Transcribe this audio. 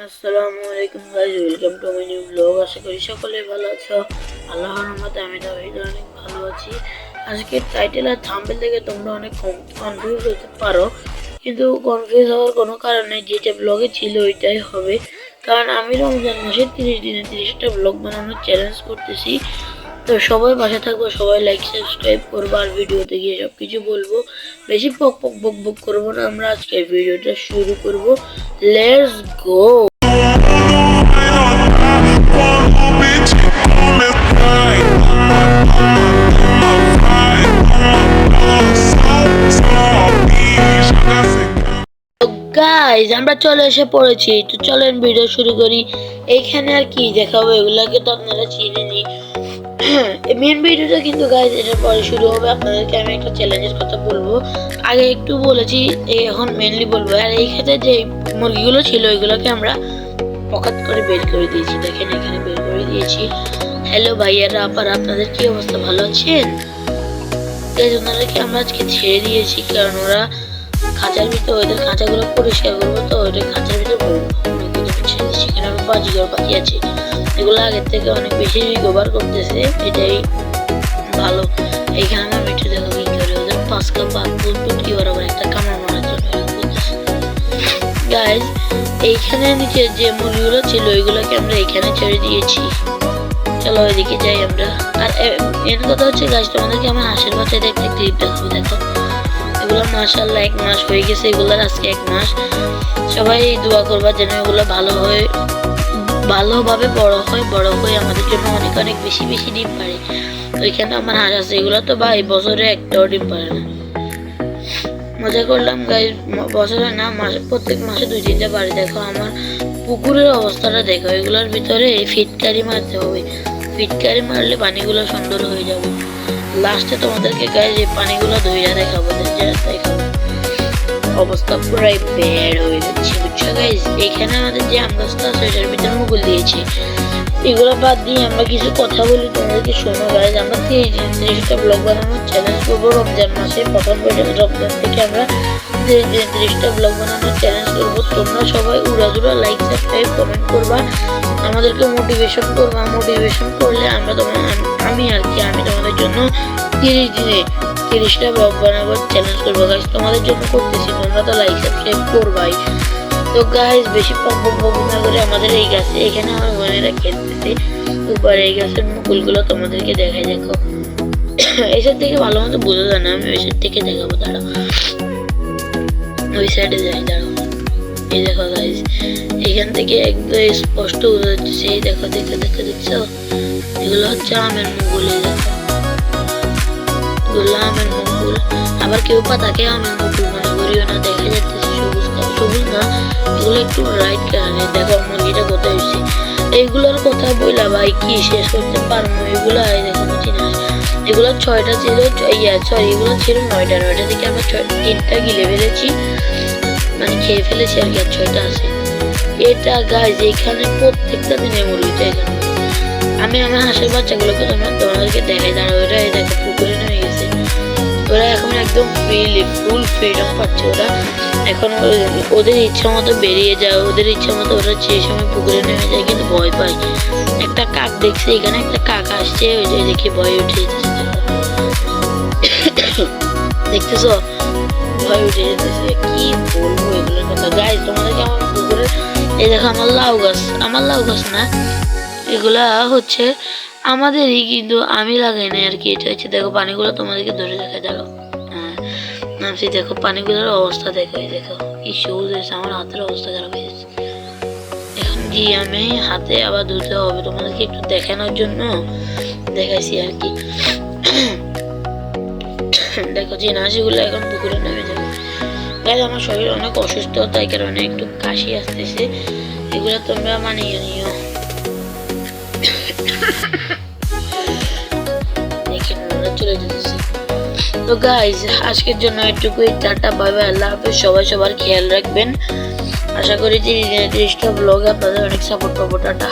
আসসালামু আলাইকুম guys, welcome to my new blog. আশা করি সকলে ভালো আছো। আল্লাহর রহমতে আমি অনেক ভালো আছি। আজকে টাইটেল আর থাম্বনেল দেখে তোমরা অনেক কনফিউজ হতে পারো, কিন্তু কনফিউজ হওয়ার কোনো কারণ নেই। যেটা ব্লগে ছিল ওইটাই হবে, কারণ আমি রমজান মাসে 30 দিনে 30টা ব্লগ বানানোর চ্যালেঞ্জ করতেছি। তো সবাই পাশে থাকবো, সবাই লাইক সাবস্ক্রাইব করবো, আর ভিডিওতে গিয়ে সব কিছু বলবো। বেশি পক পক বক বক করবো না, আমরা আজকে ভিডিওটা শুরু করব। Let's go. গাইজ আমরা চলে এসে পড়েছি, তো চলেন ভিডিও শুরু করি। এইখানে আর কি দেখাবো, এগুলাকে তো আপনারা চিনে নি। মেন ভিডিওটা কিন্তু গাইজ এটার পরে শুরু হবে। আপনাদেরকে আমি একটা চ্যালেঞ্জের কথা বলবো, আগে একটু বলেছি, এখন মেনলি বলবো। আর এই ক্ষেত্রে যে মুরগিগুলো ছিল ওইগুলোকে আমরা পকাত করে বের করে দিয়েছি। দেখেন এখানে বের করে দিয়েছি। হ্যালো ভাইয়ারা আপারা, আপনাদের কি অবস্থা, ভালো আছেন? ওনাদেরকে আমরা আজকে ছেড়ে দিয়েছি, কারণ ওরা খাঁচার ভিতরে, ওদের খাঁচাগুলো পরিষ্কার করবো, তো ওদের খাঁচার ভিতরে সেখানে আরো বাজিঘর পাখি আছে, এগুলো আগের থেকে অনেক বেশি রিকভার করতেছে, এটাই ভালো। এইখানে আমার মিঠু দেখো কি করে ওদের পাঁচকা পুটকি বরাবর একটা কামড় মারার জন্য গাইজ। এইখানে নিচে যে মুরগিগুলো ছিল ওইগুলোকে আমরা এইখানে ছেড়ে দিয়েছি। চলো ওইদিকে যাই আমরা। আর এর কথা হচ্ছে গাইজ, তোমাদেরকে আমার হাঁসের বাচ্চাদের একটা ক্লিপ দেখাবো। দেখো এগুলো মাশাআল্লাহ 1 মাস হয়ে গেছে, এগুলোর আজকে 1 মাস। সবাই দোয়া করবা যেন এগুলো ভালোভাবে বড় হয় আমাদের জন্য অনেক অনেক বেশি বেশি ডিম পারে। ওইখানে আমার হাঁস আছে, এগুলো তো ভাই বছরে একটাও ডিম পারে না। মজা করলাম গাইজ, বছরে না মাসে, প্রত্যেক মাসে 2-3টা পারে। দেখো আমার পুকুরের অবস্থাটা দেখো, এগুলোর ভিতরে ফিটকারি মারতে হবে। ফিটকারি মারলে পানিগুলো সুন্দর হয়ে যাবে। লাস্টে তোমাদেরকে গাইজ এই পানিগুলো ধুইয়া দেখাবো, অবস্থা পুরাই ব্যাড হয়ে যাচ্ছে, বুঝছো গাইজ। এখানে আমাদের যে আম গাছটা আছে ওইটার ভিতরে মুকুল দিয়েছি। এগুলো বাদ দিয়ে আমরা কিছু কথা বলি, তোমাদেরকে শোনো গাইজ। আমরা 30টা ব্লগ বানানোর চ্যালেঞ্জ করবো রমজান মাসে। প্রথম রমজান থেকে আমরা 30টা ব্লগ বানানোর চ্যালেঞ্জ করবো। তোমরা সবাই উড়াধুরা লাইক সাবস্ক্রাইব কমেন্ট করবা, আমাদেরকে মোটিভেশন করবা। মোটিভেশন করলে আমি তোমাদের জন্য 30 দিনে 30টা ব্লগ বানাবার চ্যালেঞ্জ করবো গাইজ। তোমাদের জন্য করতেছি, তোমরা তো লাইক সাবস্ক্রাইব করবাই। তো গাইজ বেশি পক না করে আমাদের এই গাছে, এখানে আমার বোনেরা খেলতেছে উপরে, এই গাছের মুকুলগুলো তোমাদেরকে দেখাই। দেখো এইসব থেকে ভালো মতো বোঝা যায় না, আমি ওই সাইড থেকে দেখাবো, দাঁড়াও ওই সাইডে যাই, দাঁড়াও। এই দেখো গাইজ, এখান থেকে একদম স্পষ্ট বোঝা যাচ্ছে। এই দেখো দেখছো, এগুলো হচ্ছে আমের মুকুল। এই দেখো এগুলো আমের মুকুল। আবার কেউ পাতাকে আমের মুকুল মনে করিও না, দেখা যাচ্ছে সবুজ না, এগুলো একটু রাইট কালারের। দেখো মুরগিটা কোথায় হয়েছে, এইগুলোর কথা বইলা ভাই কি শেষ করতে পারবো। এগুলো দেখো চিনা, এগুলো 6টা ছিল, এগুলো ছিল 9টা থেকে আমরা 3টা গিলে ফেলেছি, মানে খেয়ে ফেলেছি আর কি, আর 6টা আছে। এটা গাইজ এখানে প্রত্যেকটা দিনে মুরগিটা এখানে। আমি আমার হাঁসের বাচ্চাগুলোকে তোমাদেরকে দেখাই, দাঁড়াও। ওরা এই দেখো পুকুরে নেমে গেছে, ওরা এখন একদম ফুল ফ্রিডম পাচ্ছে। ওরা এখন ওদের ইচ্ছা মতো বেরিয়ে যায়, ওদের ইচ্ছা মতো ওরা যে সময় পুকুরে নেমে যায়, কিন্তু ভয় পায়। একটা কাক দেখছে, এখানে একটা কাক আসছে, ওই যে দেখে ভয় উঠে যেতেছে। দেখতেছ, ভয় উঠে যেতেছে। কি বলবো এগুলোর কথা গাইজ তোমাদেরকে। আমার পুকুরে এই দেখো আমার লাউ গাছ না, এগুলা হচ্ছে আমাদেরই, কিন্তু আমি লাগাই না আর কি। এটা হচ্ছে দেখো পানিগুলো তোমাদেরকে ধরে দেখায়, দাঁড়াও। হ্যাঁ নামছি, দেখো পানিগুলোর অবস্থা দেখো। এই দেখো কি সবুজ হয়েছে, আমার হাতের অবস্থা খারাপ হয়ে যাচ্ছে। এখন কি আমি হাতে আবার ধুতে হবে, তোমাদেরকে একটু দেখানোর জন্য দেখাইছি আর কি। দেখো যে নাচিগুলো এখন পুকুরে নেমে যাবে। গাইজ আমার শরীর অনেক অসুস্থ, তাই কারণে একটু কাশি আসতেছে, এগুলো তোমরা মানিয়ে নিও। চলে যেতেছি। তো গাইজ আজকের জন্য এটুকুই, টাটা বাই বাই, আল্লাহ হাফেজ। সবাই সবার খেয়াল রাখবেন। আশা করি যে 30টা ব্লগে আপনাদের অনেক সাপোর্ট পাবো। টাটা।